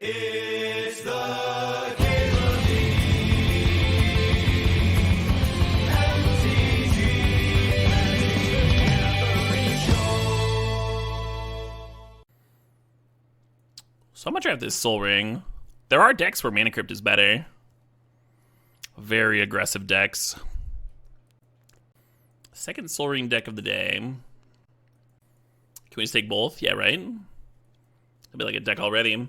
It's the Caleb Lee MTGO Show. So I'm gonna draft this Soul Ring. There are decks where Mana Crypt is better. Very aggressive decks. Second Soul Ring deck of the day. Can we just take both? Yeah, right? That'd be like a deck already.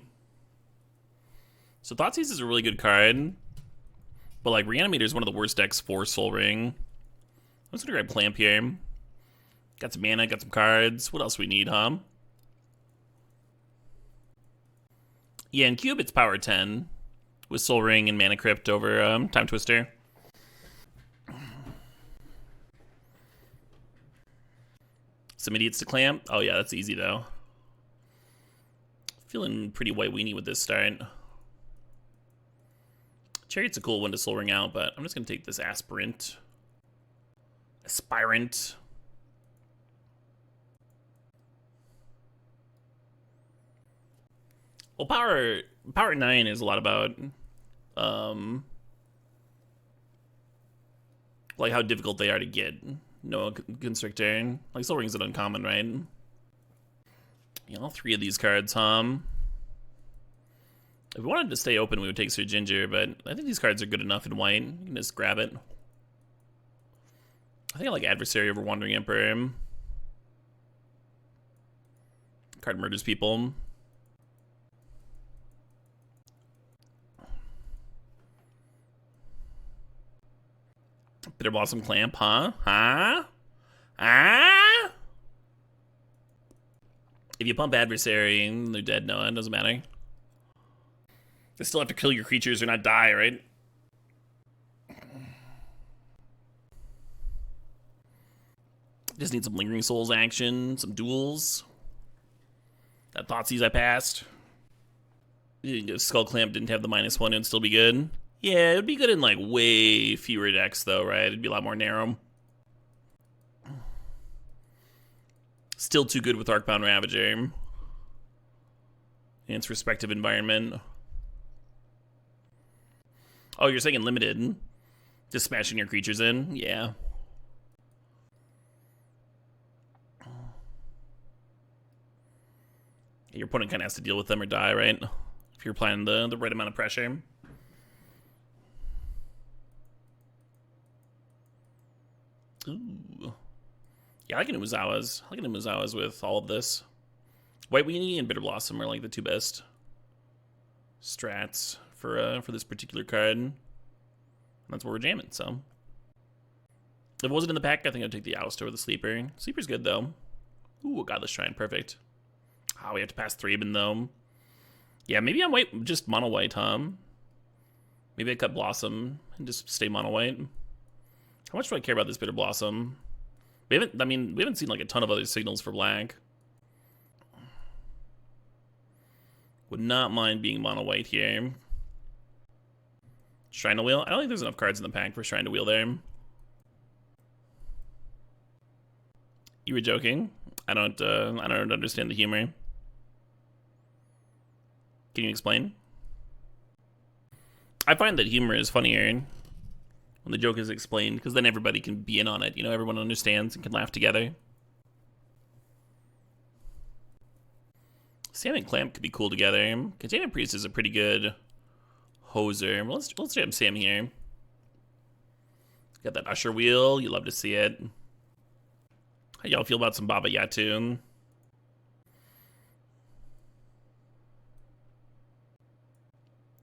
So Thoughtseize is a really good card. But like Reanimator is one of the worst decks for Soul Ring. I'm just gonna grab Clamp here. Got some mana, got some cards. What else we need, huh? Yeah, in Cube it's power 10. With Soul Ring and Mana Crypt over Time Twister. Some idiots to clamp. Oh yeah, that's easy though. Feeling pretty white weenie with this start. Chariot's a cool one to Soul Ring out, but I'm just gonna take this Aspirant. Well, power 9 is a lot about like how difficult they are to get. No Constrictor. Like Soul Ring's an uncommon, right? Yeah, all three of these cards, If we wanted to stay open, we would take Sir Ginger, but I think these cards are good enough in white. You can just grab it. I think I like Adversary over Wandering Emperor. Card murders people. Bitter Blossom Clamp, huh? If you pump Adversary, they're dead. No, it doesn't matter. They still have to kill your creatures or not die, right? Just need some Lingering Souls action, some duels. That Thoughtseize I passed. Skull Clamp didn't have the -1, it'd still be good. Yeah, it would be good in like way fewer decks though, right? It'd be a lot more narrow. Still too good with Arcbound Ravager. In its respective environment. Oh, you're saying limited? Just smashing your creatures in? Yeah. Your opponent kind of has to deal with them or die, right? If you're applying the right amount of pressure. Ooh. Yeah, I like an Umezawa's. I like an Umezawa's with all of this. White Weenie and Bitter Blossom are like the two best strats for this particular card. And that's what we're jamming, so. If it wasn't in the pack, I think I'd take the Oust or the Sleeper. Sleeper's good, though. Ooh, Godless Shrine, perfect. Oh, we have to pass 3 of though. Yeah, maybe I'm just mono white, huh? Maybe I cut Blossom and just stay mono white. How much do I care about this Bitter Blossom? We haven't seen like a ton of other signals for black. Would not mind being mono white here. Shrine to Wheel? I don't think there's enough cards in the pack for Shrine to Wheel there. You were joking? I don't understand the humor. Can you explain? I find that humor is funnier when the joke is explained, because then everybody can be in on it. You know, everyone understands and can laugh together. Sam and Clamp could be cool together. Containment Priest is a pretty good hoser. Well, let's jam Sam here. Got that Usher Wheel. You love to see it. How y'all feel about some Baba Yatu?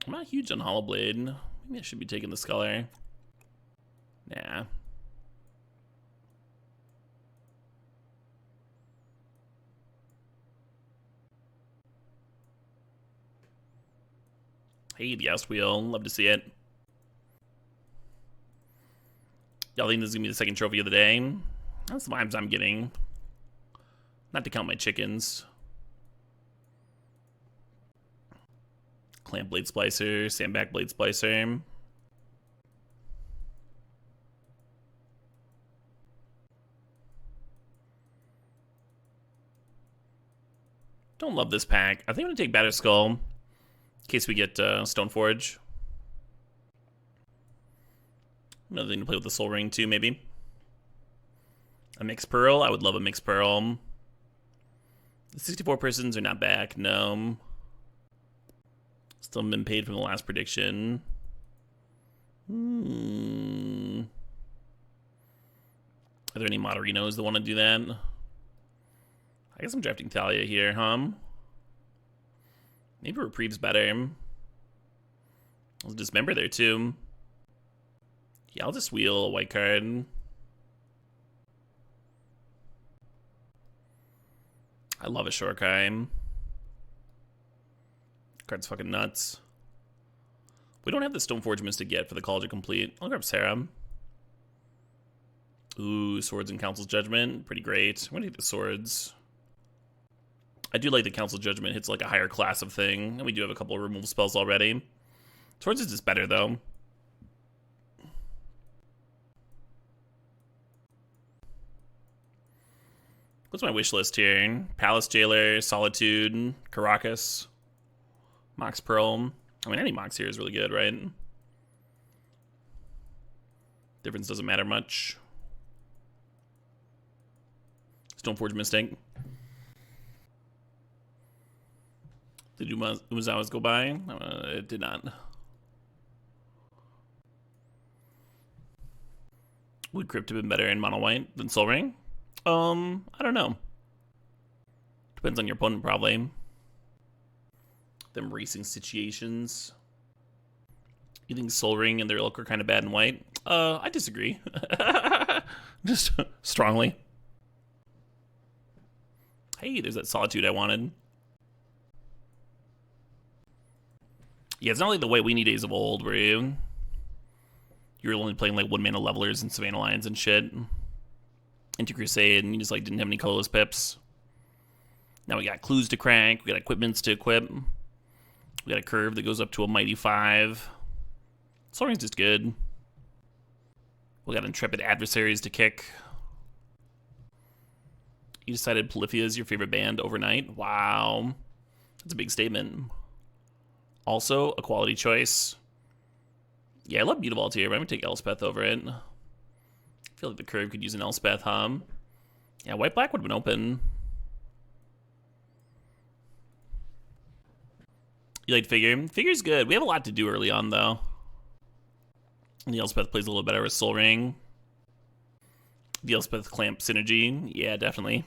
I'm not huge on Hollow Blade. Maybe I should be taking the Sculler. Nah. Hey, the Oust Wheel. Love to see it. Y'all think this is going to be the second trophy of the day? That's the vibes I'm getting. Not to count my chickens. Clamp Blade Splicer, Sandback Blade Splicer. Don't love this pack. I think I'm going to take Batterskull. case we get Stoneforge. Another thing to play with the Soul Ring too, maybe. A Mixed Pearl. I would love a Mixed Pearl. The 64 persons are not back. No. Still haven't been paid from the last prediction. Are there any Moderinos that want to do that? I guess I'm drafting Thalia here, huh? Maybe Reprieve's better. I'll Dismember there too. Yeah, I'll just wheel a white card. I love a Shorekai. Card's fucking nuts. We don't have the Stoneforge Mystic yet for the College of Complete. I'll grab Sarah. Ooh, Swords and Council's Judgment. Pretty great. I'm gonna take the Swords. I do like the Council's Judgment. Hits like a higher class of thing. And we do have a couple of removal spells already. Swords is just better though. What's my wish list here? Palace Jailer, Solitude, Caracas, Mox Pearl. I mean, any Mox here is really good, right? Difference doesn't matter much. Stoneforge Mystic. Did Umazawas go by? It did not. Would Crypt have been better in mono white than Soul Ring? I don't know. Depends on your opponent, probably. Them racing situations. You think Soul Ring and their look are kind of bad in white? I disagree. Just strongly. Hey, there's that Solitude I wanted. Yeah, it's not like the white weenie days of old, where you were only playing like 1-mana levelers and Savannah Lions and shit. Into Crusade, and you just like didn't have any colorless pips. Now we got clues to crank, we got equipments to equip, we got a curve that goes up to a mighty 5. Soul Ring's just good. We got intrepid adversaries to kick. You decided Polyphia is your favorite band overnight? Wow. That's a big statement. Also, a quality choice. Yeah, I love Mutavault here, but I'm gonna take Elspeth over it. I feel like the curve could use an Elspeth, huh? Yeah, white-black would have been open. You like Figure? Figure's good. We have a lot to do early on, though. And the Elspeth plays a little better with Soul Ring. The Elspeth Clamp synergy. Yeah, definitely.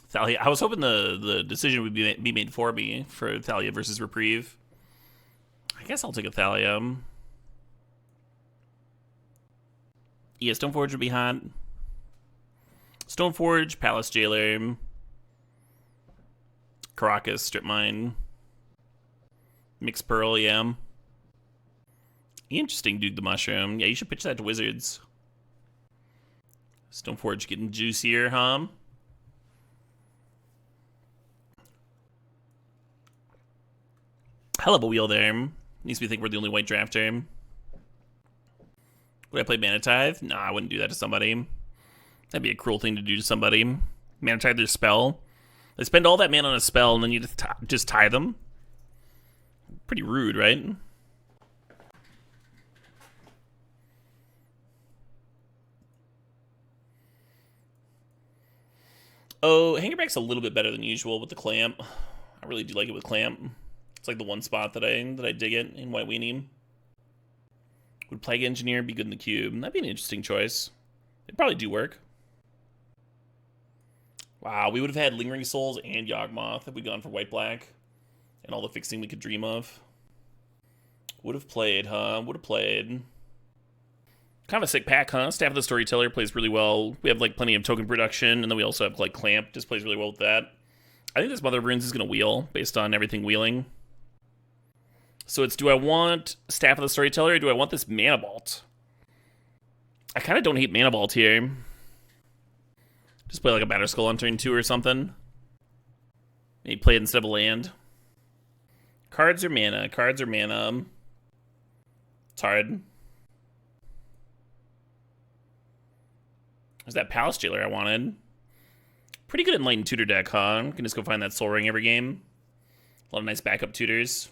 Thalia. I was hoping the decision would be made for me for Thalia versus Reprieve. I guess I'll take a Thalia. Yeah, Stoneforge would be hot. Stoneforge, Palace Jailer, Caracas, Strip Mine, Mixed Pearl, yeah. Interesting, Duke the Mushroom. Yeah, you should pitch that to Wizards. Stoneforge getting juicier, huh? Hell of a wheel there. Makes me think we're the only white drafter. Would I play Mana Tithe? Nah, I wouldn't do that to somebody. That'd be a cruel thing to do to somebody. Mana Tithe their spell. They spend all that mana on a spell and then you just tie them. Pretty rude, right? Oh, Hangerback's a little bit better than usual with the Clamp. I really do like it with Clamp. It's like the one spot that I dig it in White Weenie. Would Plague Engineer be good in the cube? That'd be an interesting choice. It'd probably do work. Wow, we would have had Lingering Souls and Yawgmoth if we'd gone for white-black. And all the fixing we could dream of. Would have played, huh? Would have played. Kind of a sick pack, huh? Staff of the Storyteller plays really well. We have like plenty of token production, and then we also have like Clamp, just plays really well with that. I think this Mother of Runes is going to wheel, based on everything wheeling. So it's, do I want Staff of the Storyteller, or do I want this Mana Vault? I kind of don't hate Mana Vault here. Just play like a Batterskull on turn 2 or something. Maybe play it instead of a land. Cards or mana? Cards or mana? It's hard. There's that Palace Jailer I wanted. Pretty good Enlightened Tutor deck, huh? Can just go find that Soul Ring every game. A lot of nice backup tutors.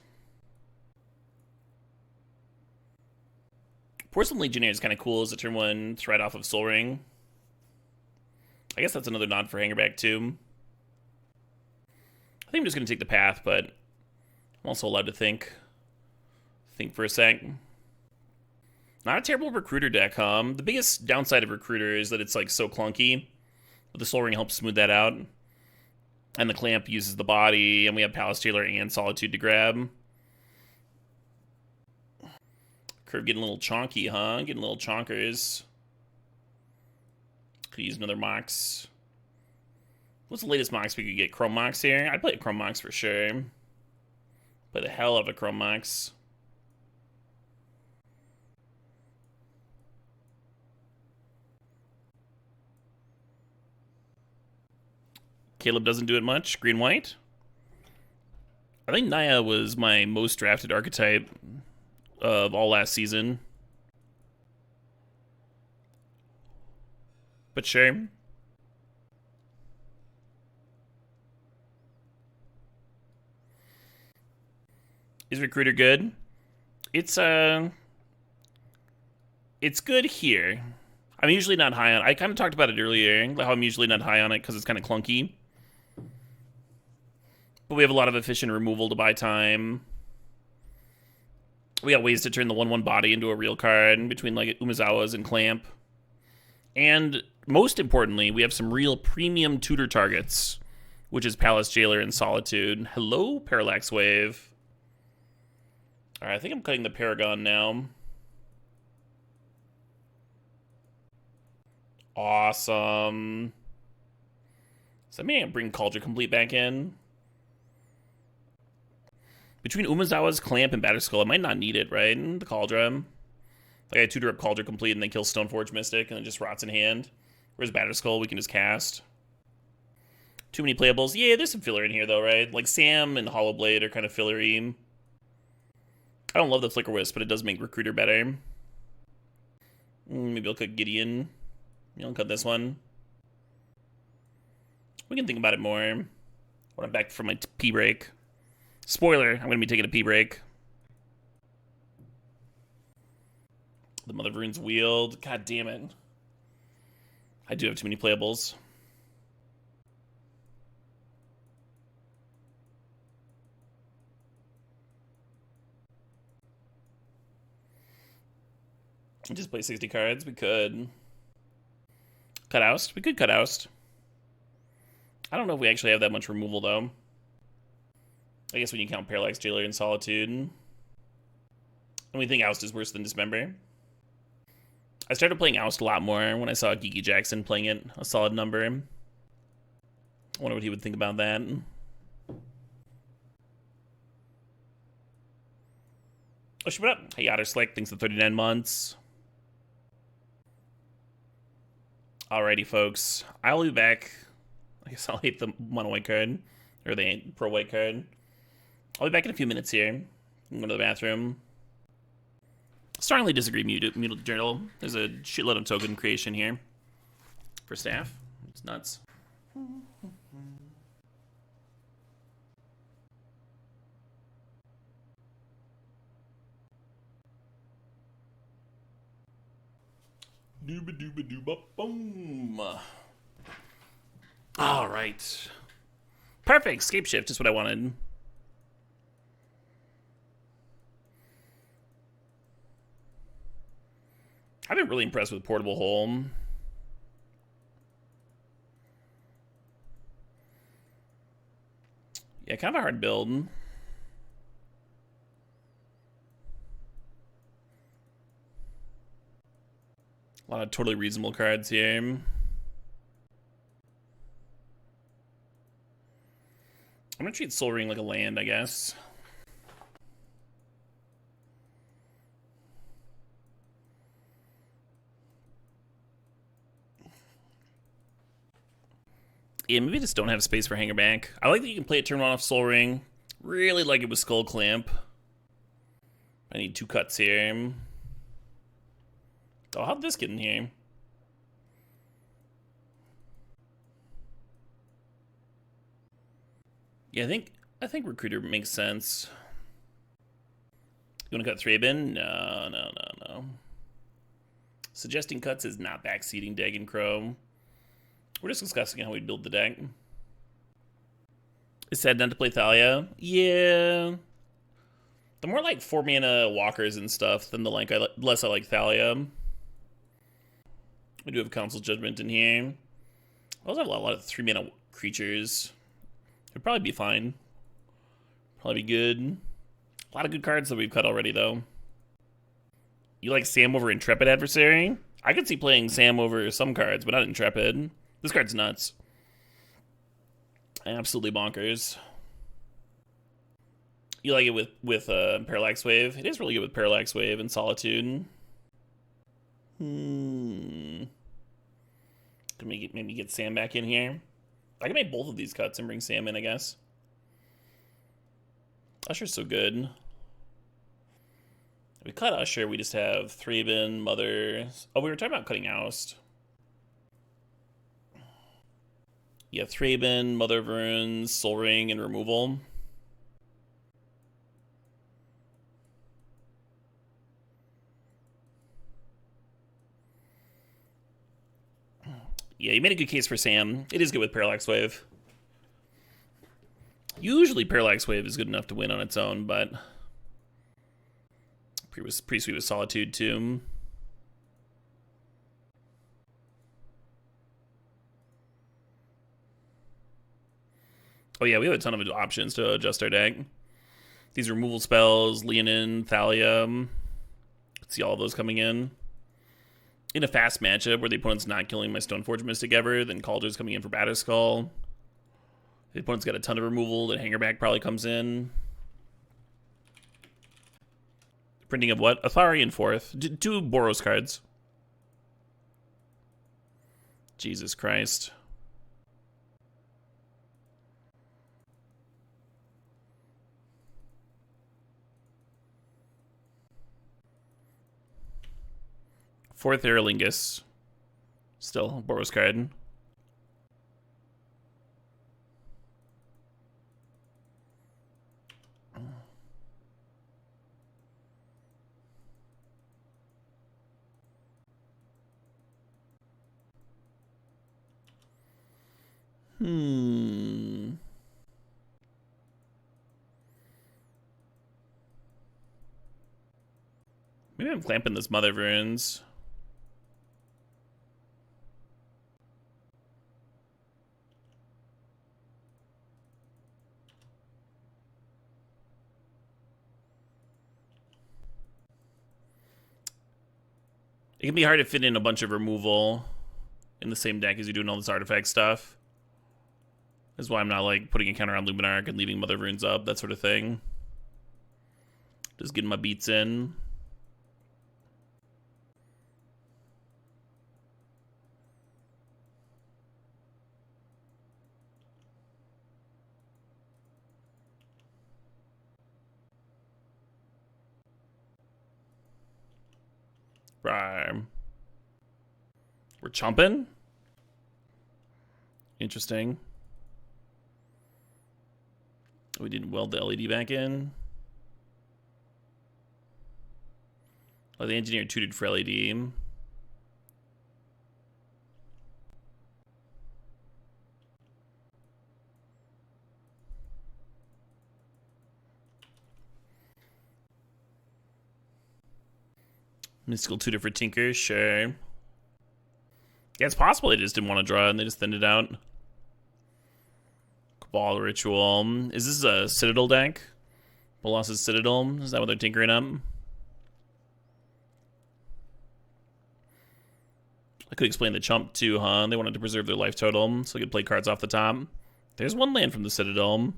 Porcelain Legionnaire is kind of cool as a turn 1 threat off of Soul Ring. I guess that's another nod for Hangerback too. I think I'm just going to take the path, but I'm also allowed to think. Think for a sec. Not a terrible Recruiter deck, huh? The biggest downside of Recruiter is that it's like so clunky. But the Soul Ring helps smooth that out. And the Clamp uses the body, and we have Palace Jailer and Solitude to grab. Curve getting a little chonky, huh? Getting a little chonkers. Could use another Mox. What's the latest Mox we could get? Chrome Mox here? I'd play a Chrome Mox for sure. Play the hell out of a Chrome Mox. Caleb doesn't do it much. Green-white. I think Naya was my most drafted archetype of all last season. But sure. Is Recruiter good? It's good here. I'm usually not high on it. I kind of talked about it earlier, how I'm usually not high on it because it's kind of clunky. But we have a lot of efficient removal to buy time. We got ways to turn the 1/1 body into a real card between like Umezawa's and Clamp. And most importantly, we have some real premium tutor targets, which is Palace Jailer and Solitude. Hello, Parallax Wave. Alright, I think I'm cutting the Paragon now. Awesome. So I may bring Cauldron Complete back in. Between Umezawa's Clamp and Batterskull, I might not need it, right? The Cauldron. Like I tutor up Cauldron Complete and then kill Stoneforge Mystic and it just rots in hand. Whereas Batterskull, we can just cast. Too many playables. Yeah, there's some filler in here though, right? Like Sam and Hollowblade are kind of fillery. I don't love the Flicker Wisp, but it does make Recruiter better. Maybe I'll cut Gideon. Maybe I'll cut this one. We can think about it more when I'm back from my pee break. Spoiler, I'm going to be taking a pee break. The Mother of Runes Wield. God damn it. I do have too many playables. Just play 60 cards. We could. Cut Oust. We could cut Oust. I don't know if we actually have that much removal, though. I guess when you count Parallax Jailer and Solitude. And we think Oust is worse than Dismember. I started playing Oust a lot more when I saw Geeky Jackson playing it a solid number. I wonder what he would think about that. Oh, shit, what up? Hey, Otter Slick, thanks for 39 months. Alrighty, folks. I'll be back. I guess I'll hate the mono white card. Or the pro white card. I'll be back in a few minutes here. I'm going to the bathroom. Strongly disagree, Mutant Journal. There's a shitload of token creation here. For staff. It's nuts. Dooba dooba dooba boom. Alright. Perfect. Scape Shift is what I wanted. I've been really impressed with Portable Home. Yeah, kind of a hard build. A lot of totally reasonable cards here. I'm gonna treat Soul Ring like a land, I guess. Yeah, maybe just don't have space for Hangerback. I like that you can play a turn 1 off Soul Ring. Really like it with Skull Clamp. I need 2 cuts here. Oh, how'd this get in here? Yeah, I think I think Recruiter makes sense. You want to cut Thraben? No. Suggesting cuts is not backseating Dagon Crow. We're just discussing how we build the deck. It's sad not to play Thalia. Yeah. The more like 4-mana walkers and stuff, then the less I like Thalia. We do have Council Judgment in here. I also have a lot of 3-mana creatures. It'd probably be fine. Probably be good. A lot of good cards that we've cut already, though. You like Sam over Intrepid Adversary? I could see playing Sam over some cards, but not Intrepid. This card's nuts. Absolutely bonkers. You like it with Parallax Wave? It is really good with Parallax Wave and Solitude. Can maybe get Sam back in here. I can make both of these cuts and bring Sam in, I guess. Usher's so good. If we cut Usher, we just have Thraben, Mother. Oh, we were talking about cutting Oust. Yeah, Thraben, Mother of Runes, Soul Ring, and removal. Yeah, you made a good case for Sam. It is good with Parallax Wave. Usually Parallax Wave is good enough to win on its own, but pretty sweet with Solitude too. Oh yeah, we have a ton of options to adjust our deck. These removal spells, Leonin, Thalia. See all of those coming in. In a fast matchup where the opponent's not killing my Stoneforge Mystic ever, then Calder's coming in for Batterskull. The opponent's got a ton of removal, then Hangerback probably comes in. Printing of what? Athari 4th. 2 Boros cards. Jesus Christ. Fourth Aerolingus. Still a Boros card. Maybe I'm clamping this Mother of Runes. It can be hard to fit in a bunch of removal in the same deck as you're doing all this artifact stuff. That's why I'm not like putting a counter on Luminarch and leaving Mother of Runes up, that sort of thing. Just getting my beats in. Right. We're chumping? Interesting. We didn't weld the LED back in. Oh, the engineer tooted for LED. Mystical tutor for Tinker, sure. Yeah, it's possible they just didn't want to draw and they just thinned it out. Cabal Ritual. Is this a Citadel deck? Bolas's Citadel? Is that what they're tinkering up? I could explain the chump too, huh? They wanted to preserve their life total, so they could play cards off the top. There's one land from the Citadel.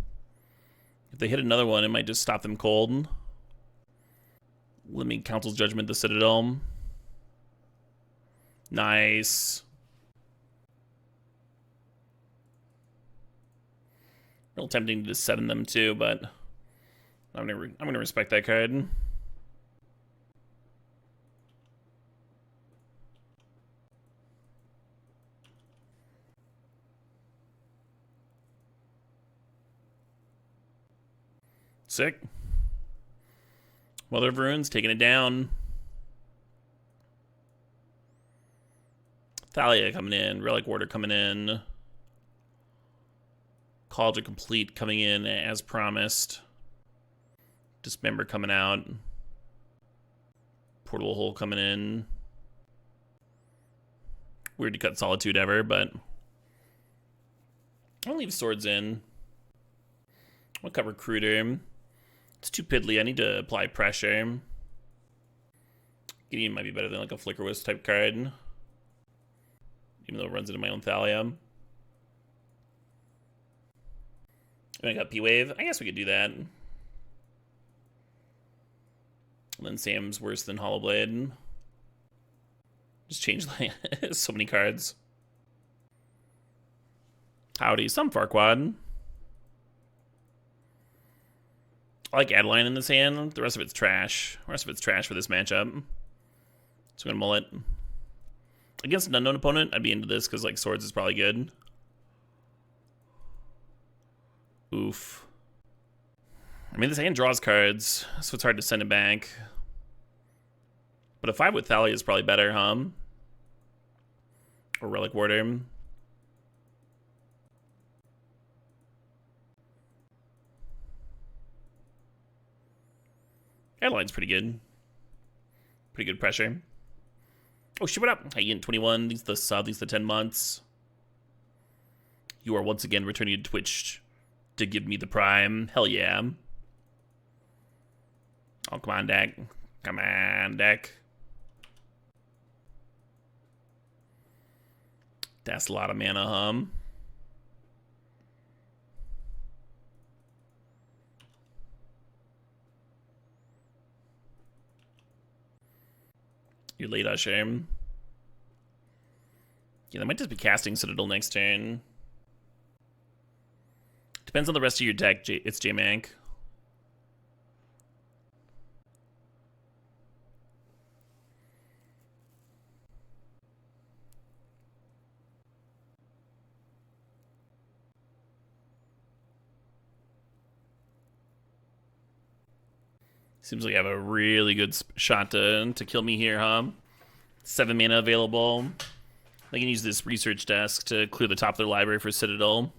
If they hit another one, it might just stop them cold. Let me Council's Judgment the Citadel. Nice. Real tempting to just set in them too, but I'm gonna respect that card. Sick. Mother of Runes taking it down. Thalia coming in. Relic Warder coming in. Cauldron Complete coming in as promised. Dismember coming out. Portal Hole coming in. Weird to cut Solitude ever, but I'll leave Swords in. I'll cut Recruiter. It's too piddly. I need to apply pressure. Gideon might be better than like a Flicker Wisp type card. Even though it runs into my own Thalia. And I got P-Wave. I guess we could do that. And then Sam's worse than Hollowblade. Just change like so many cards. Howdy, some Farquaad. I like Adeline in this hand. The rest of it's trash. The rest of it's trash for this matchup. So I'm gonna mull it. Against an unknown opponent, I'd be into this because like Swords is probably good. Oof. I mean, this hand draws cards, so it's hard to send it back. But a 5 with Thalia is probably better, huh? Or Relic Warder. Adeline's pretty good. Pretty good pressure. Oh shit, what up? Hey, Ian 21, these are the sub, these are the 10 months. You are once again returning to Twitch to give me the prime. Hell yeah. Oh, come on, deck. Come on, deck. That's a lot of mana, huh? You're late, Usher. Yeah, that might just be casting Citadel next turn. Depends on the rest of your deck. It's J-Mank. Seems like I have a really good shot to kill me here, huh? 7 mana available. I can use this research desk to clear the top of their library for Citadel.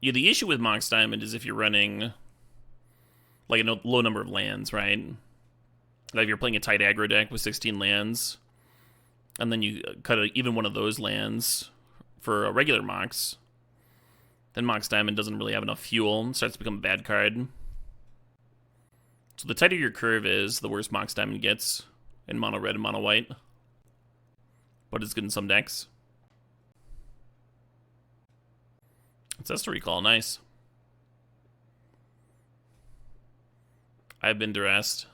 Yeah, the issue with Mox Diamond is if you're running like a low number of lands, right? Like if you're playing a tight aggro deck with 16 lands, and then you cut even one of those lands for a regular Mox, then Mox Diamond doesn't really have enough fuel and starts to become a bad card. So the tighter your curve is, the worse Mox Diamond gets in mono red and mono white. But it's good in some decks. Ancestor Recall, nice. I've been duressed.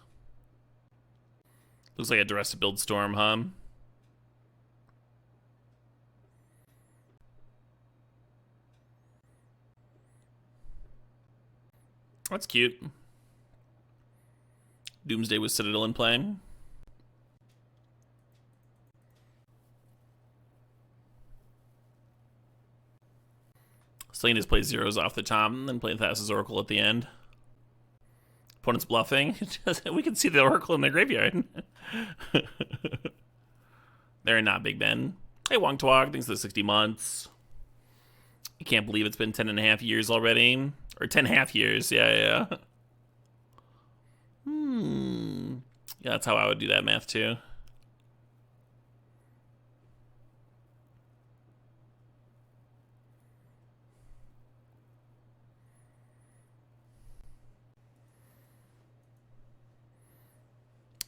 Looks like a duress to build Storm, huh? That's cute. Doomsday with Citadel in play. Selene just plays zeros off the top and then play Thassa's Oracle at the end. Opponent's bluffing. We can see the Oracle in their graveyard. They're not Big Ben. Hey, Wong Twog, thanks for the 60 months. I can't believe it's been 10.5 years already. Or 10.5 years, yeah. Yeah, that's how I would do that math too.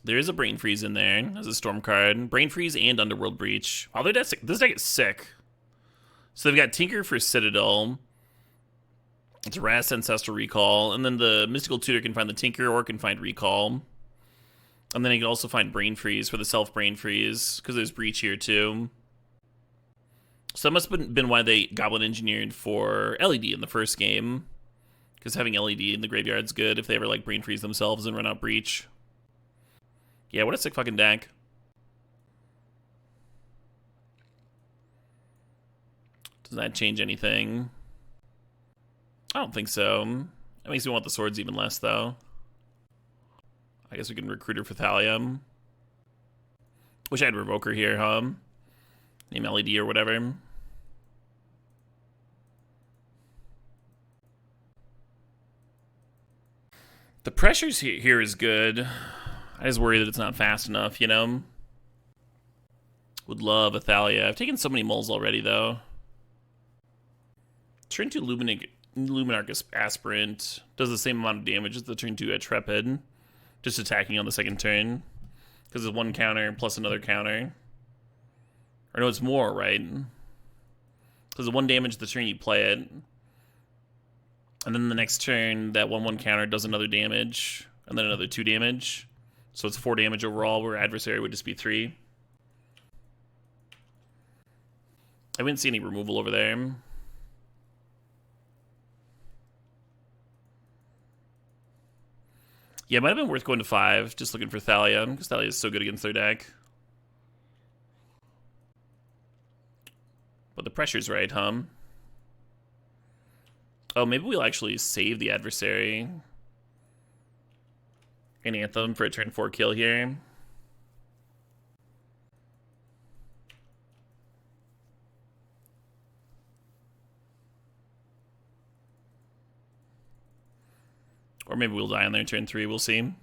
There is a Brain Freeze in there as a Storm card. Brain Freeze and Underworld Breach. Oh, this deck is sick. So they've got Tinker for Citadel. It's Rast Ancestral Recall. And then the Mystical Tutor can find the Tinker or can find Recall. And then he can also find Brain Freeze for the Self-Brain Freeze, because there's Breach here too. So that must have been why they Goblin Engineered for LED in the first game. Because having LED in the graveyard's good if they ever like Brain Freeze themselves and run out Breach. Yeah, what a sick fucking deck. Does that change anything? I don't think so. That makes me want the swords even less, though. I guess we can recruit her for Thallium. Wish I had Revoker here, huh? Name LED or whatever. The pressures here is good. I just worry that it's not fast enough, you know? Would love a Thalia. I've taken so many moles already, though. Turn 2 Luminarch Aspirant does the same amount of damage as the turn 2 Intrepid. Just attacking on the second turn. Because it's one counter plus another counter. Or no, it's more, right? Because it's 1 damage the turn you play it. And then the next turn, that 1/1 counter does another damage. And then another 2 damage. So it's 4 damage overall, where adversary would just be 3. I didn't see any removal over there. Yeah, it might have been worth going to 5, just looking for Thalia, because Thalia is so good against their deck. But the pressure's right, huh? Oh, maybe we'll actually save the adversary. An Anthem for a turn 4 kill here. Or maybe we'll die on their turn 3, we'll see.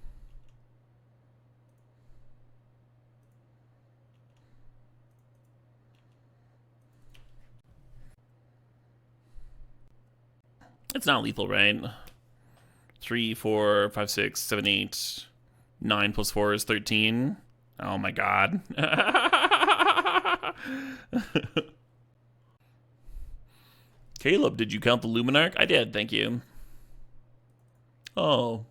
It's not lethal, right? 3, 4, 5, 6, 7, 8, 9 plus 4 is 13. Oh my god. Caleb, did you count the Luminarch? I did, thank you. Oh.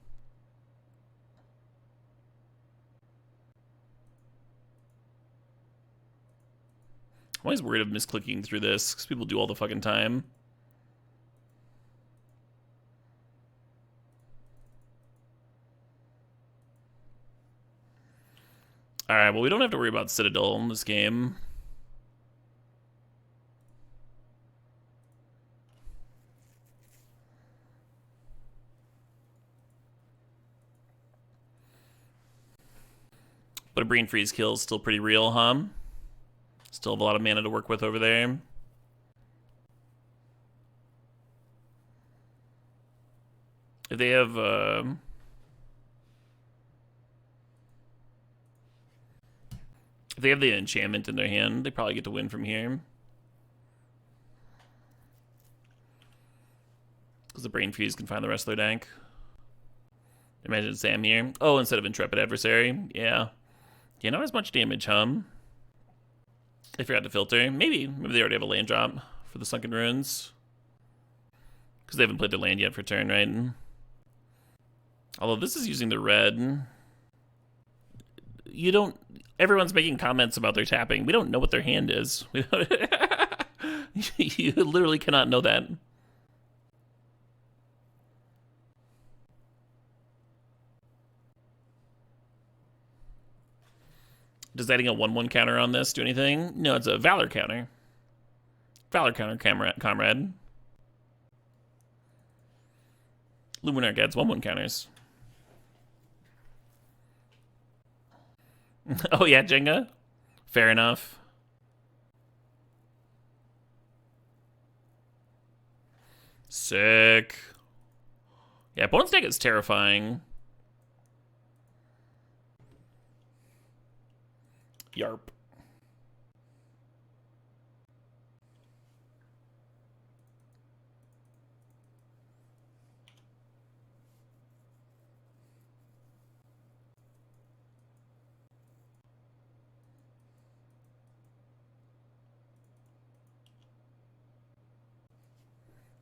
I'm always worried of misclicking through this, because people do all the fucking time. Alright, well, we don't have to worry about Citadel in this game. But a Brain Freeze kill is still pretty real, huh? Still have a lot of mana to work with over there. If they have, if they have the enchantment in their hand, they probably get to win from here. Because the Brain Freeze can find the rest of their deck. Imagine Sam here. Oh, instead of Intrepid Adversary. Yeah. Yeah, not as much damage, huh? They forgot to filter. Maybe they already have a land drop for the Sunken Ruins. Because they haven't played their land yet for turn, right? Although this is using the red. You don't... Everyone's making comments about their tapping. We don't know what their hand is. You literally cannot know that. Does adding a 1/1 counter on this do anything? No, it's a Valor counter. Valor counter, comrade. Luminarch adds 1/1 counters. Oh yeah, Jenga? Fair enough. Sick. Yeah, opponent's deck is terrifying. Yarp.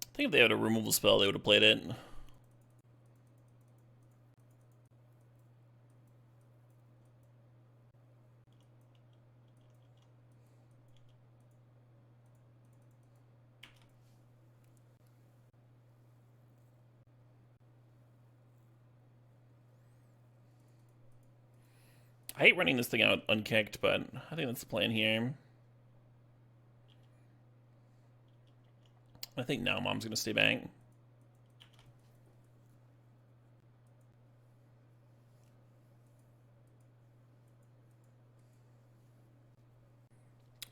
I think if they had a removal spell, they would have played it. I hate running this thing out unkicked, but I think that's the plan here. I think now Mom's going to stay back.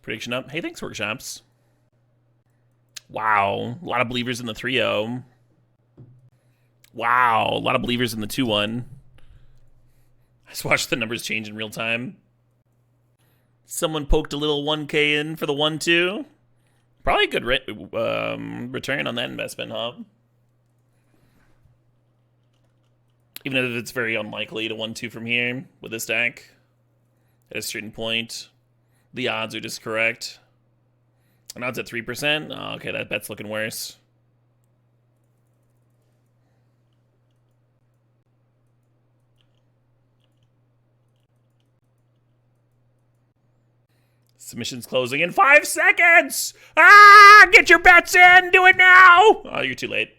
Prediction up. Hey, thanks, Workshops. Wow. A lot of believers in the 3-0. Wow. A lot of believers in the 2-1. I just watched the numbers change in real time. Someone poked a little 1K in for the 1-2. Probably a good return on that investment, huh? Even if it's very unlikely to 1-2 from here with this deck. At a certain point, the odds are just correct. And odds at 3%? Oh, okay, that bet's looking worse. Submission's closing in 5 seconds! Ah! Get your bets in! Do it now! Oh, you're too late.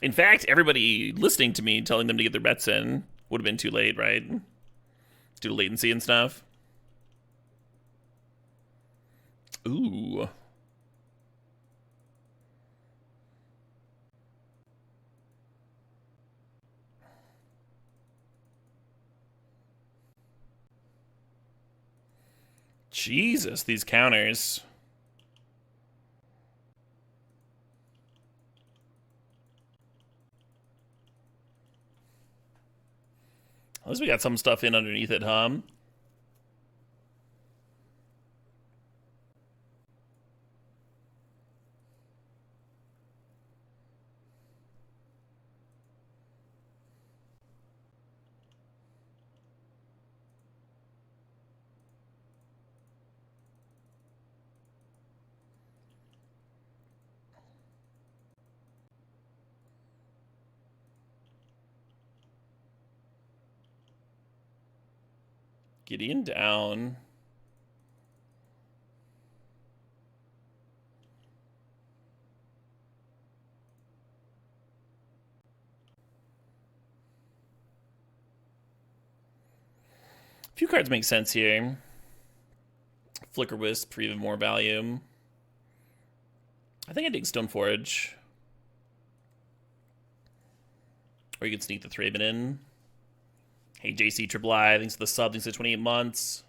In fact, everybody listening to me telling them to get their bets in would have been too late, right? Due to latency and stuff. Ooh. Jesus, these counters. At least we got some stuff in underneath it, huh? Gideon down. A few cards make sense here. Flicker Wisp for even more value. I think I dig Stoneforge. Or you can sneak the Thraben in. Hey, JC Triple I, thanks for the sub, thanks for the 28 months.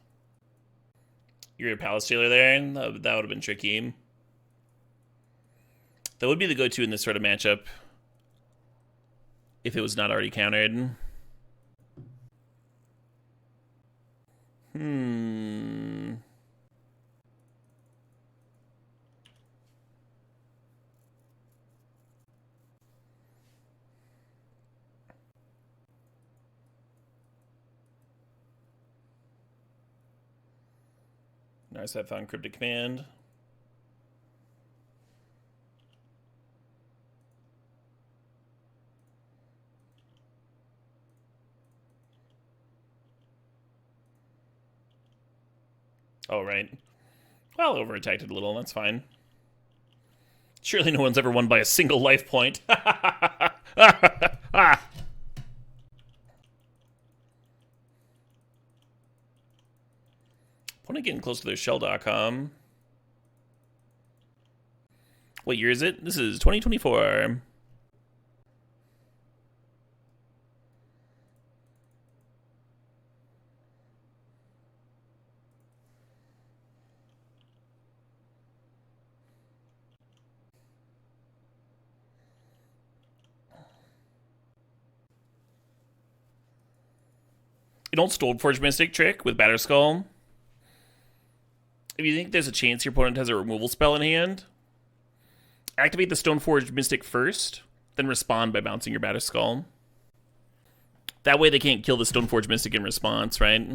You're a Palace Jailer there? That would have been tricky. That would be the go-to in this sort of matchup. If it was not already countered. Nice, I found Cryptic Command. Oh, right. Well, over-attacked it a little, that's fine. Surely no one's ever won by a single life point. Opponent getting close to their shell.com. What year is it? This is 2024. An old Stoneforge Mystic trick with Batterskull. If you think there's a chance your opponent has a removal spell in hand, activate the Stoneforge Mystic first, then respond by bouncing your Batterskull. That way they can't kill the Stoneforge Mystic in response, right?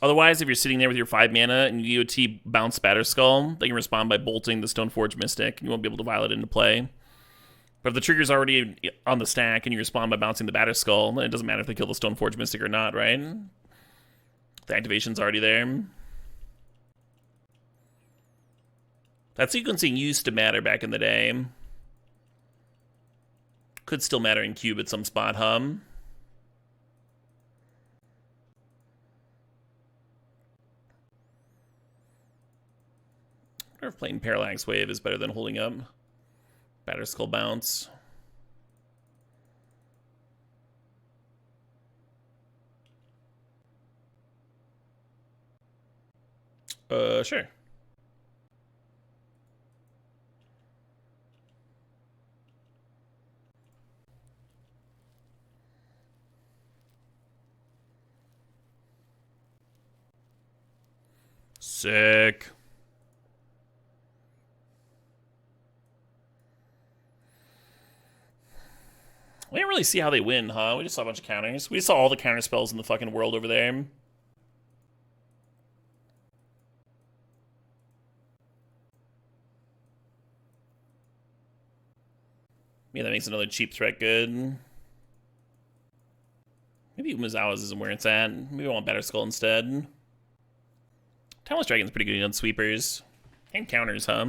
Otherwise, if you're sitting there with your 5 mana and you EOT bounce Batterskull, they can respond by bolting the Stoneforge Mystic, and you won't be able to vial it into play. But if the trigger's already on the stack and you respond by bouncing the Batterskull, then it doesn't matter if they kill the Stoneforge Mystic or not, right? The activation's already there. That sequencing used to matter back in the day. Could still matter in Cube at some spot, huh? I wonder if playing Parallax Wave is better than holding up Batterskull Bounce. Sure. Sick. We didn't really see how they win, huh? We just saw a bunch of counters. We saw all the counter spells in the fucking world over there. Yeah, that makes another cheap threat good. Maybe Umezawa's isn't where it's at. Maybe I want Better Skull instead. Timeless Dragon's pretty good on sweepers. And counters, huh?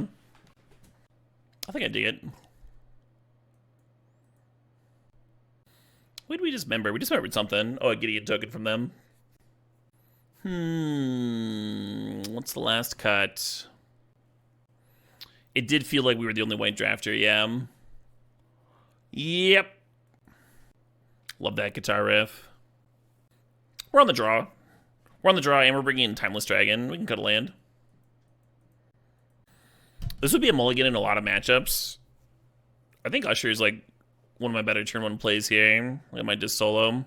I think I dig it. What did we dismember? We dismembered something. Oh, a Gideon token from them. What's the last cut? It did feel like we were the only white drafter, yeah. Yep. Love that guitar riff. We're on the draw. We're on the draw, and we're bringing in Timeless Dragon. We can cut a land. This would be a mulligan in a lot of matchups. I think Usher is like one of my better turn one plays here. I might just solo.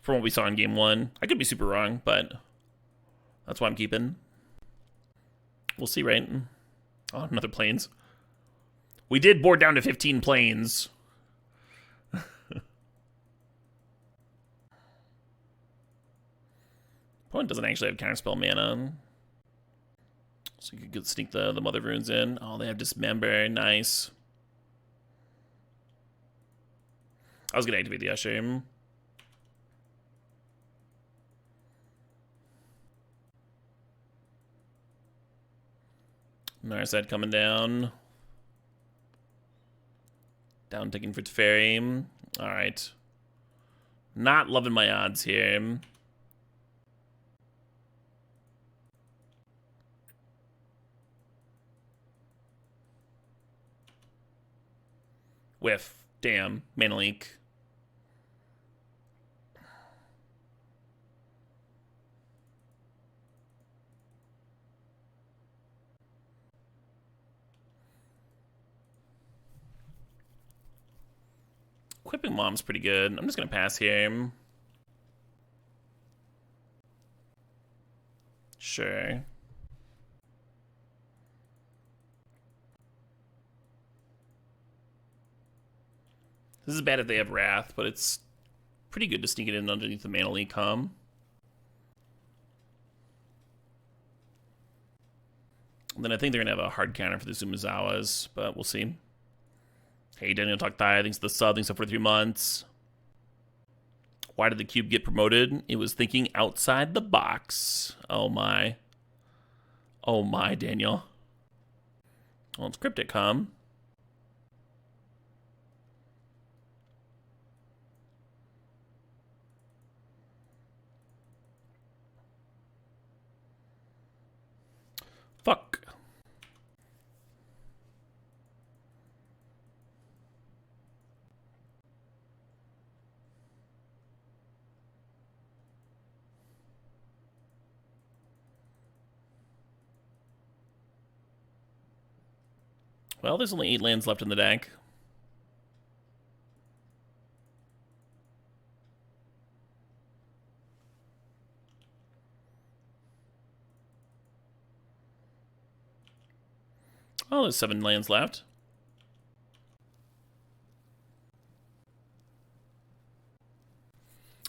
From what we saw in game one. I could be super wrong, but that's why I'm keeping. We'll see, right? Oh, another planes. We did board down to 15 planes. Opponent doesn't actually have counterspell mana. So you could sneak the Mother Runes in. Oh, they have Dismember. Nice. I was going to activate the Usher. Narset coming down. Down taking for Teferi. Alright. Not loving my odds here. Whiff. Damn. Mana leak. Equipping Mom's pretty good. I'm just going to pass here. Sure. This is bad if they have Wrath, but it's pretty good to sneak it in underneath the Mana Leak, And then I think they're going to have a hard counter for the Umezawas, but we'll see. Hey, Daniel Taktai, thanks for the sub, thanks for 3 months. Why did the cube get promoted? It was thinking outside the box. Oh my. Oh my, Daniel. Well, it's Cryptic, huh? Fuck. Well, there's only 8 lands left in the deck. Oh, there's 7 lands left.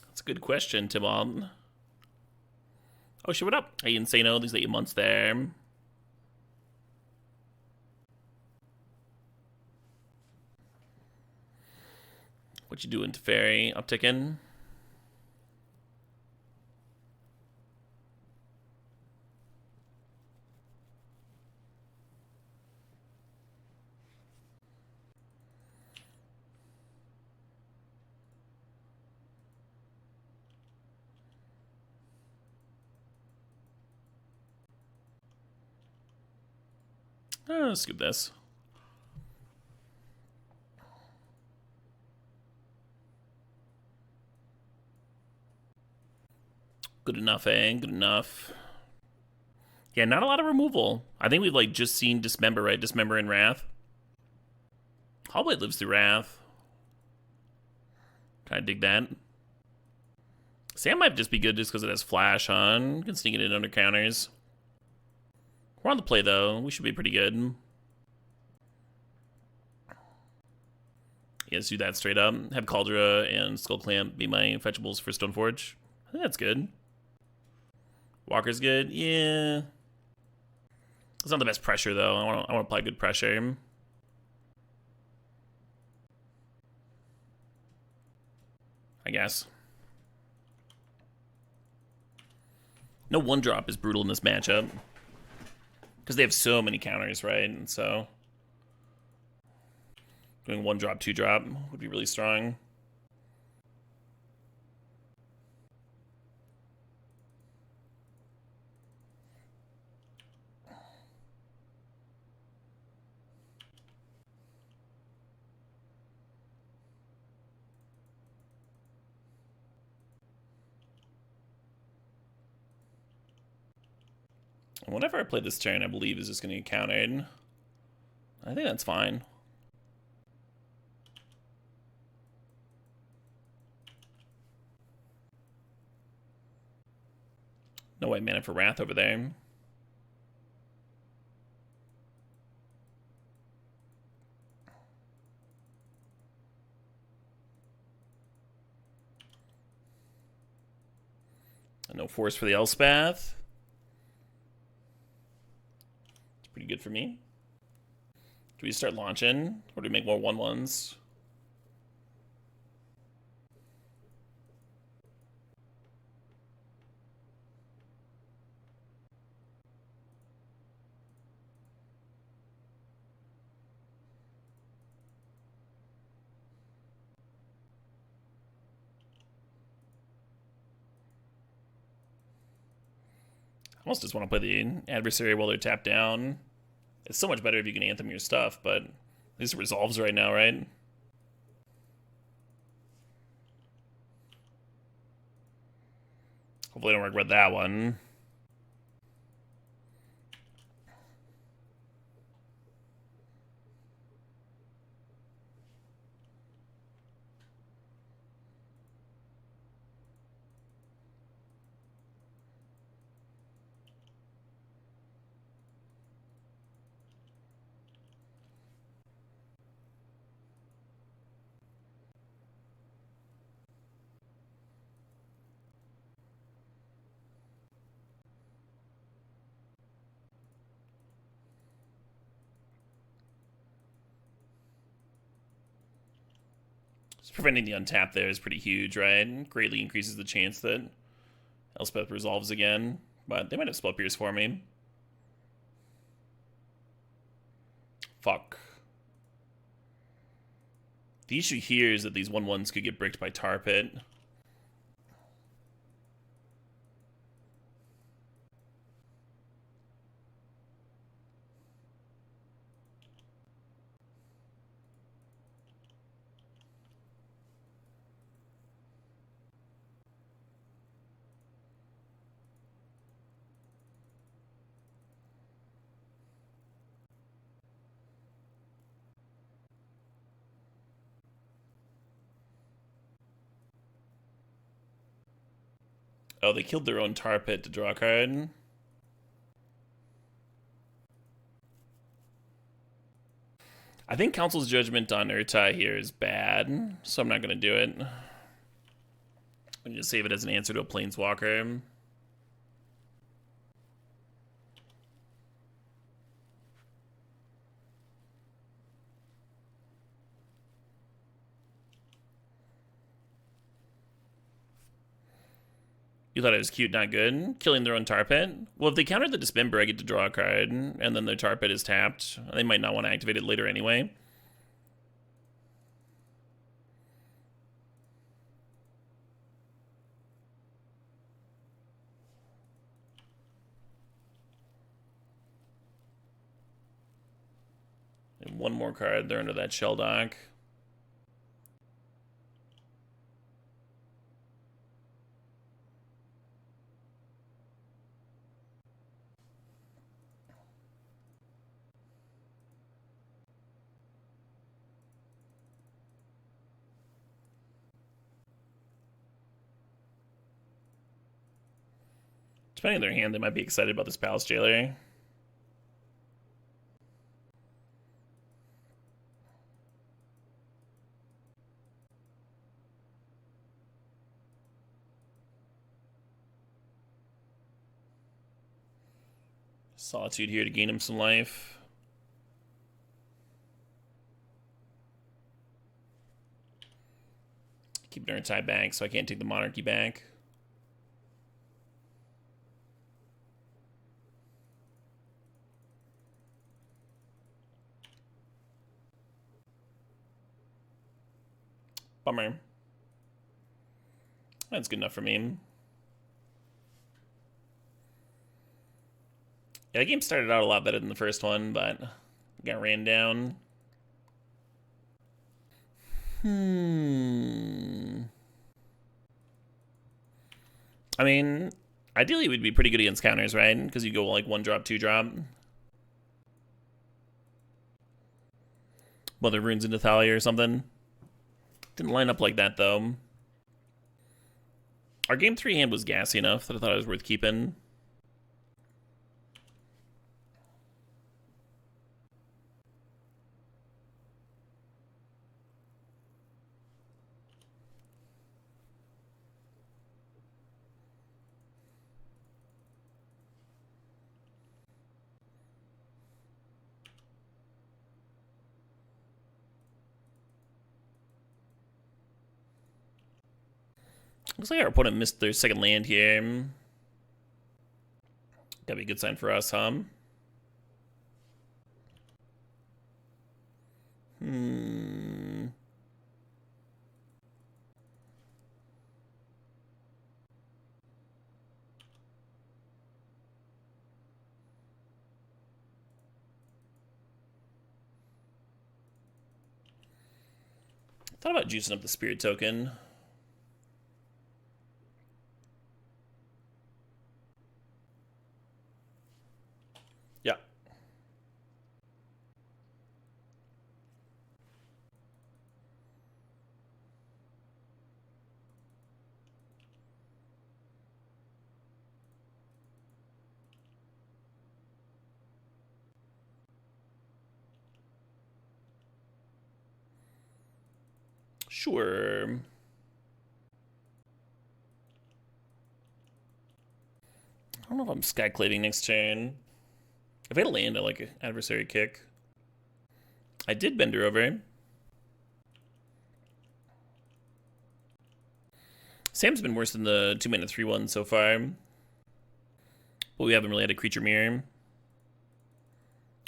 That's a good question, Timon. Oh shit, what up? Hey, Insano, these 8 months there. What you doing, Teferi? Upticking? Scoop this. Good enough, eh? Good enough. Yeah, not a lot of removal. I think we've like just seen Dismember, right? Dismember and Wrath. Hallblade lives through Wrath. Kind of dig that. Sam might just be good just because it has Flash on. You can sneak it in under counters. We're on the play though. We should be pretty good. Yeah, let's do that straight up. Have Caldera and Skull Clamp be my fetchables for Stoneforge. I think that's good. Walker's good. Yeah. It's not the best pressure though. I want to apply good pressure. I guess. No one drop is brutal in this matchup. Because they have so many counters, right? And so doing one drop, two drop would be really strong. And whenever I play this turn, I believe is just going to get countered. I think that's fine. No white mana for Wrath over there. And no force for the Elspeth. It's pretty good for me. Do we start launching? Or do we make more 1/1s? I almost just want to play the adversary while they're tapped down. It's so much better if you can anthem your stuff, but at least it resolves right now, right? Hopefully I don't regret that one. Just preventing the untap there is pretty huge, right? Greatly increases the chance that Elspeth resolves again. But they might have Spell Pierce for me. Fuck. The issue here is that these 1/1s could get bricked by Tar Pit. Oh, they killed their own Tar Pit to draw a card. I think Council's Judgment on Urtai here is bad, so I'm not going to do it. I'm just save it as an answer to a Planeswalker. You thought it was cute, not good? Killing their own Tar Pit? Well, if they counter the Dismember, I get to draw a card, and then their Tar Pit is tapped. They might not want to activate it later anyway. And one more card, they're under that shell dock. Depending on their hand, they might be excited about this Palace Jailer. Solitude here to gain him some life. Keep Nurtai back so I can't take the Monarchy back. Bummer. That's good enough for me. Yeah, the game started out a lot better than the first one, but got ran down. I mean, ideally it would be pretty good against counters, right? Because you go like 1-drop, 2-drop. Mother Runes into Thalia or something. Didn't line up like that, though. Our game 3 hand was gassy enough that I thought it was worth keeping. Looks like our opponent missed their second land here. That'd be a good sign for us, huh? Thought about juicing up the Spirit token. Yeah. Sure. I don't know if I'm skyclaving next turn. If I had a land, I like an adversary kick. I did bend her over. Sam's been worse than the 2-mana 3/1 so far. But we haven't really had a creature mirror.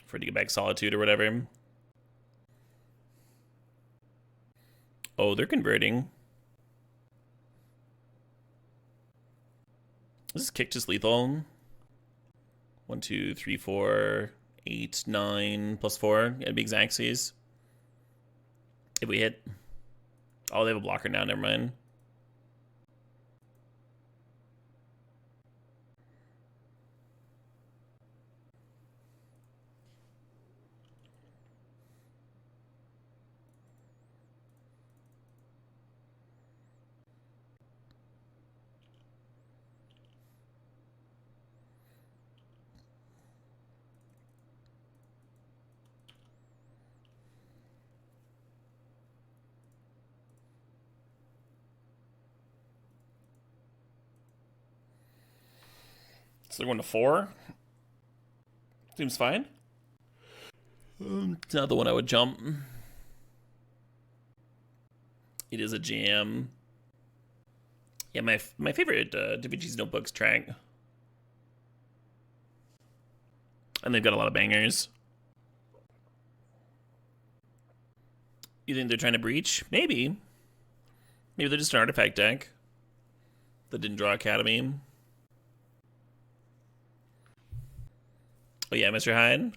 For to get back Solitude or whatever. Oh, they're converting. Is this kick just lethal? 1, 2, 3, 4, 8, 9, plus 4. It'd be Xaxes. If we hit. Oh, they have a blocker now, never mind. So they're going to 4. Seems fine. It's not the one I would jump. It is a jam. Yeah, my favorite Da Vinci's Notebooks track. And they've got a lot of bangers. You think they're trying to breach? Maybe. Maybe they're just an artifact deck that didn't draw Academy. Oh yeah, Mr. Hyde.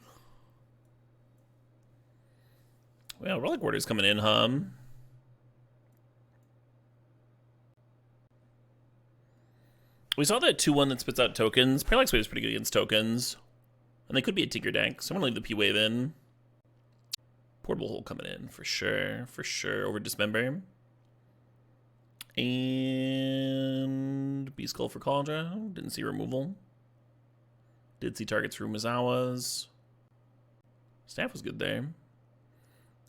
Well, Relic Warder's coming in, We saw that 2-1 that spits out tokens. Parallax Wave is pretty good against tokens. And they could be a Tinker deck, so I'm gonna leave the P-Wave in. Portable Hole coming in, for sure. For sure, over Dismember. And Beast Skull for Cauldron. Didn't see removal. Did see targets for Umazawas. Staff was good there.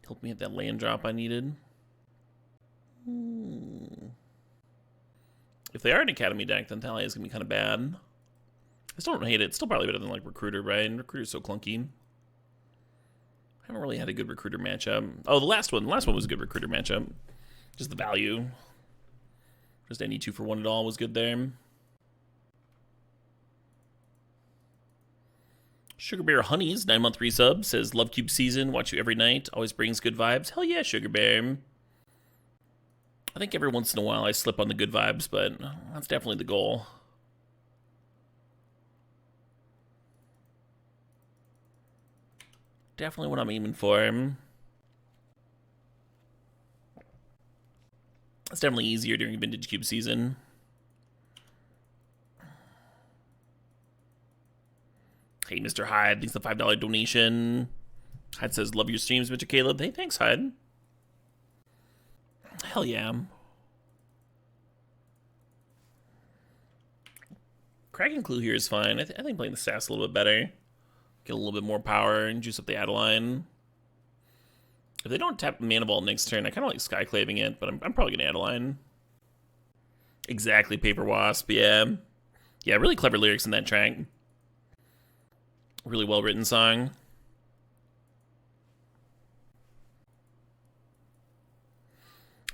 Helped me hit that land drop I needed. If they are an Academy deck, then Thalia is going to be kind of bad. I still don't hate it. It's still probably better than like Recruiter, right? And Recruiter's so clunky. I haven't really had a good Recruiter matchup. Oh, the last one. The last one was a good Recruiter matchup. Just the value. Just any 2 for 1 at all was good there. Sugar Bear Honeys, 9-month resub, says, Love Cube season, watch you every night, always brings good vibes. Hell yeah, Sugar Bear. I think every once in a while I slip on the good vibes, but that's definitely the goal. Definitely what I'm aiming for. It's definitely easier during Vintage Cube season. Hey, Mr. Hyde, thanks for the $5 donation. Hyde says, love your streams, Mr. Caleb. Hey, thanks, Hyde. Hell yeah. Kraken Clue here is fine. I think playing the Sass a little bit better. Get a little bit more power and juice up the Adeline. If they don't tap Mana Vault next turn, I kind of like Skyclaving it, but I'm probably going to Adeline. Exactly, Paper Wasp, yeah. Yeah, really clever lyrics in that track. Really well-written song.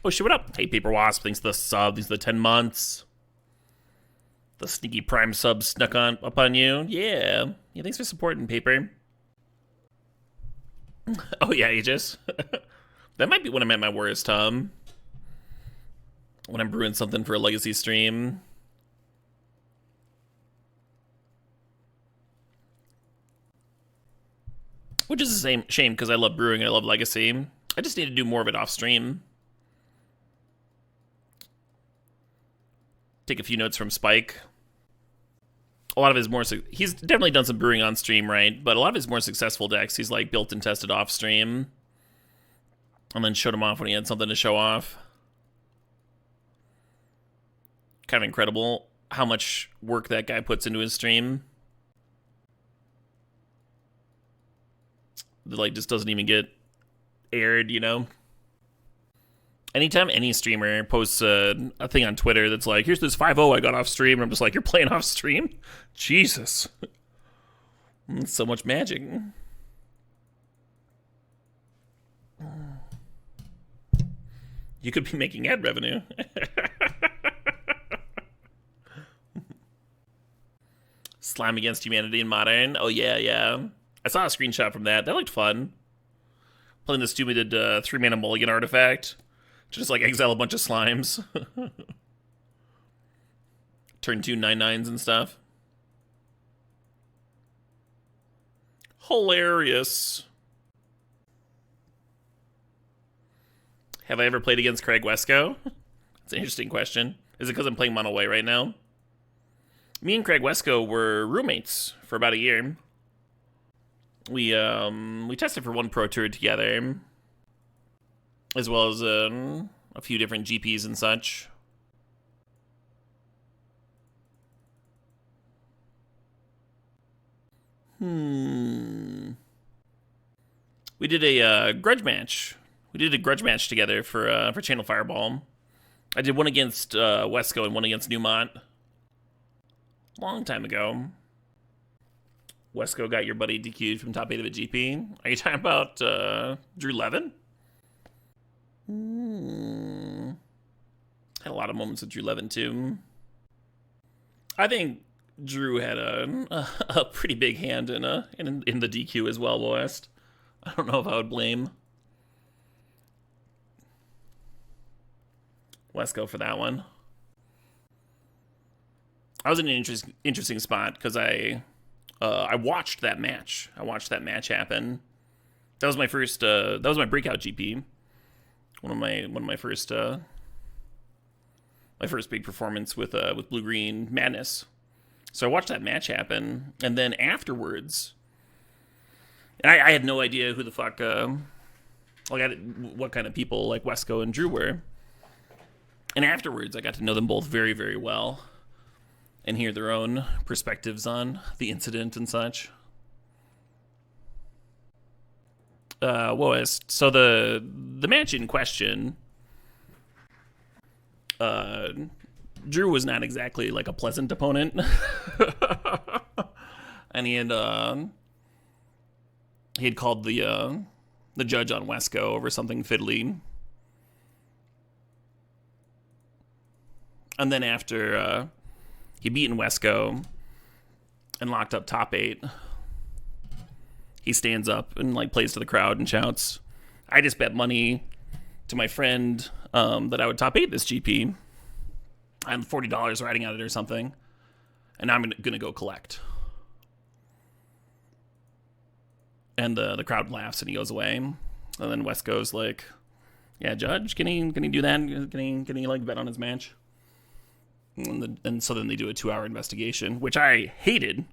Oh, shit, what up? Hey, Paper Wasp, thanks for the sub. These are the 10 months. The sneaky Prime sub snuck up on you. Yeah. Yeah, thanks for supporting, Paper. Oh, yeah, Aegis. That might be when I'm at my worst, When I'm brewing something for a Legacy stream. Which is the same shame because I love brewing and I love Legacy. I just need to do more of it off stream. Take a few notes from Spike. A lot of his more... He's definitely done some brewing on stream, right? But a lot of his more successful decks, he's like built and tested off stream. And then showed him off when he had something to show off. Kind of incredible how much work that guy puts into his stream. That like just doesn't even get aired, you know? Anytime any streamer posts a thing on Twitter that's like, here's this 5-0 I got off stream, and I'm just like, you're playing off stream? Jesus. That's so much magic. You could be making ad revenue. Slime Against Humanity in Modern. Oh, yeah, yeah. I saw a screenshot from that. That looked fun. Playing the stupid 3-mana mulligan artifact. Just like exile a bunch of slimes. Turn 2 9/9s and stuff. Hilarious. Have I ever played against Craig Wesco? That's an interesting question. Is it because I'm playing Mono White right now? Me and Craig Wesco were roommates for about a year. We tested for one Pro Tour together, as well as a few different GPs and such. We did a grudge match. We did a grudge match together for Channel Fireball. I did one against Wesco and one against Newmont. Long time ago. Wesco got your buddy DQ'd from top 8 of a GP. Are you talking about Drew Levin? Had a lot of moments with Drew Levin, too. I think Drew had a pretty big hand in the DQ as well, West. I don't know if I would blame Wesco for that one. I was in an interesting spot because I watched that match. I watched that match happen. That was my first. That was my breakout GP. One of my first. My first big performance with Blue Green Madness. So I watched that match happen, and then afterwards, and I had no idea who the fuck, what kind of people like Wesco and Drew were. And afterwards, I got to know them both very, very well and hear their own perspectives on the incident and such. What was so the match in question? Drew was not exactly like a pleasant opponent, and he had called the judge on Wesco over something fiddly. And then after he beaten Wesco and locked up top 8, he stands up and like plays to the crowd and shouts, "I just bet money to my friend that I would top 8 this GP. I had $40 riding on it or something, and I'm gonna go collect." And the crowd laughs and he goes away. And then Wesco's like, "Yeah, Judge, can he do that? Can he like bet on his match?" And so then they do a 2-hour investigation, which I hated.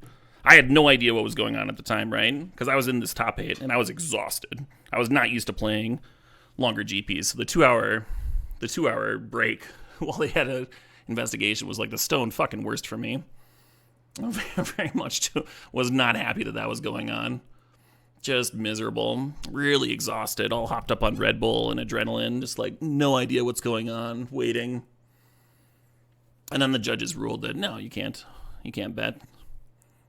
I had no idea what was going on at the time, right? Because I was in this top 8 and I was exhausted. I was not used to playing longer GPs. So the 2-hour break while they had a investigation was like the stone fucking worst for me. I very much was not happy that was going on. Just miserable, really exhausted, all hopped up on Red Bull and adrenaline, just like no idea what's going on, waiting. And then the judges ruled that no, you can't bet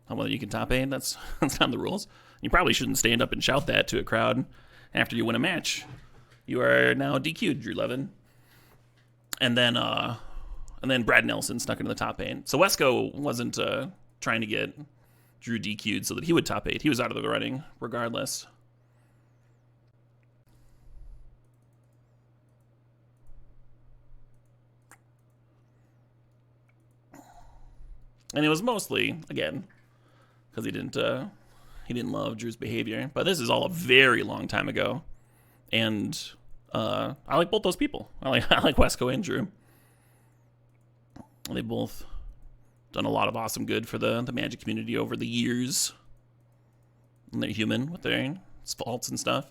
on whether you can top 8. That's not the rules. You probably shouldn't stand up and shout that to a crowd after you win a match. You are now DQ'd, Drew Levin. And then Brad Nelson snuck into the top 8. So Wesco wasn't trying to get Drew DQ'd so that he would top 8. He was out of the running regardless. And it was mostly, again, because he didn't love Drew's behavior. But this is all a very long time ago, and I like both those people. I like Wesco and Drew. They both done a lot of awesome good for the Magic community over the years. And they're human with their faults and stuff.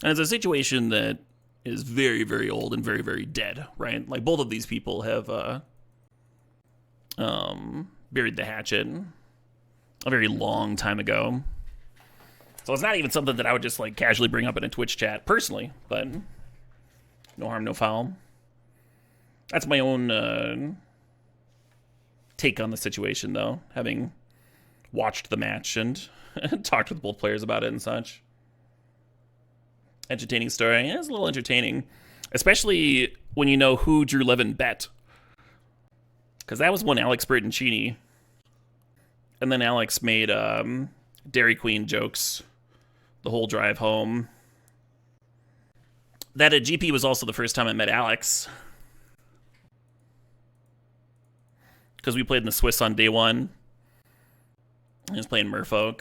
And it's a situation that is very, very old and very, very dead, right? Like both of these people have buried the hatchet a very long time ago. So it's not even something that I would just like casually bring up in a Twitch chat personally, but no harm, no foul. That's my own take on the situation, though, having watched the match and talked with both players about it and such. Entertaining story. Yeah, it's a little entertaining, especially when you know who Drew Levin bet. Because that was one Alex Bertoncini. And then Alex made Dairy Queen jokes the whole drive home. That at GP was also the first time I met Alex. Because we played in the Swiss on day 1. He was playing Merfolk.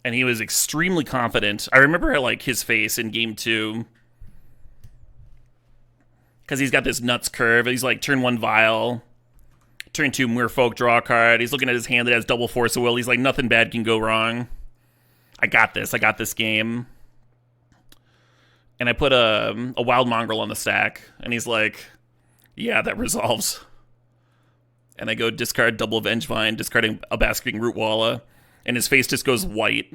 And he was extremely confident. I remember like his face in game 2. Because he's got this nuts curve. He's like, turn 1 Vial. Turn 2 Merfolk, draw a card. He's looking at his hand that has double Force of Will. He's like, nothing bad can go wrong. I got this game. And I put a Wild Mongrel on the stack. And he's like, yeah, that resolves. And I go discard double Vengevine, discarding a Basking Root Walla. And his face just goes white.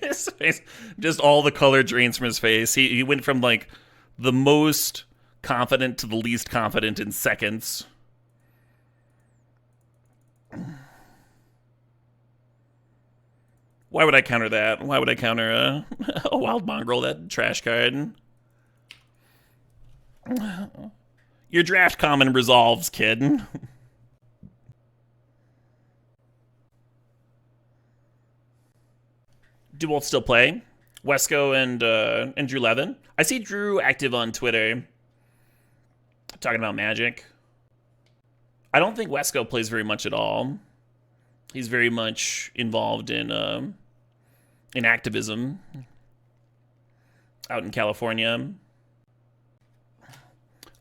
His face, just all the color drains from his face. He went from like the most confident to the least confident in seconds. Why would I counter that? Why would I counter a Wild Mongrel, that trash card? Your draft common resolves, kid. Do both still play? Wesco and Drew Levin? I see Drew active on Twitter talking about Magic. I don't think Wesco plays very much at all. He's very much involved in activism out in California.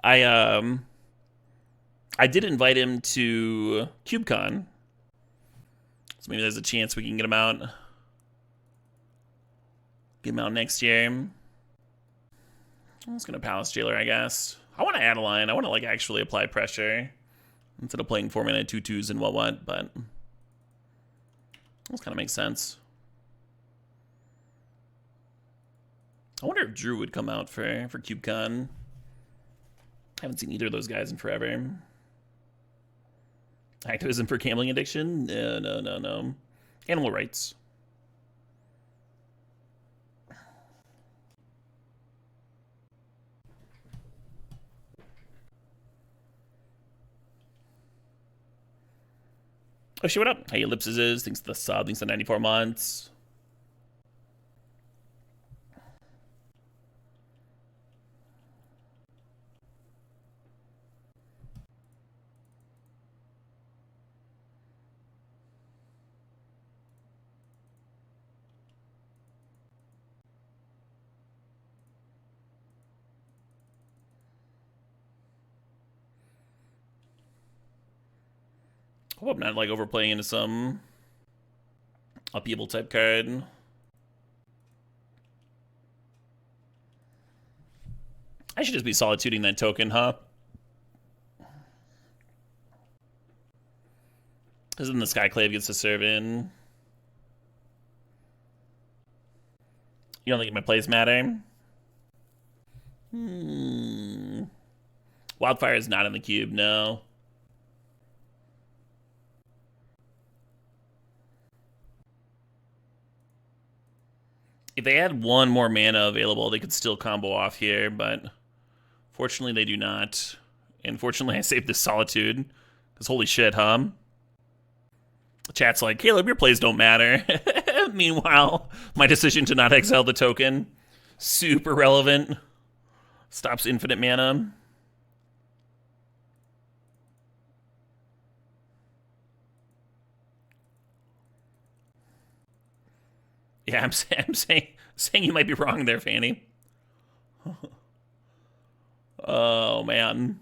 I did invite him to CubeCon, so maybe there's a chance we can get him out. Get him out next year. I'm just gonna Palace Jailer, I guess. I want to add a line. I want to like actually apply pressure instead of playing 4-mana 2/2s and what, but this kind of makes sense. I wonder if Drew would come out for CubeCon. I haven't seen either of those guys in forever. Activism for gambling addiction? No. Animal rights. Oh shit, what up? Hey, Ellipses is, thanks to the sub, thanks to 94 months. Hope I'm not like overplaying into some upheaval type card. I should just be solituding that token, huh? Because then the Skyclave gets to serve in. You don't think my plays matter? Wildfire is not in the cube, no. If they had one more mana available, they could still combo off here, but fortunately they do not. And fortunately I saved this Solitude, because holy shit, huh? Chat's like, Caleb, your plays don't matter. Meanwhile, my decision to not exile the token, super relevant. Stops infinite mana. Yeah, I'm saying you might be wrong there, Fanny. Oh, man.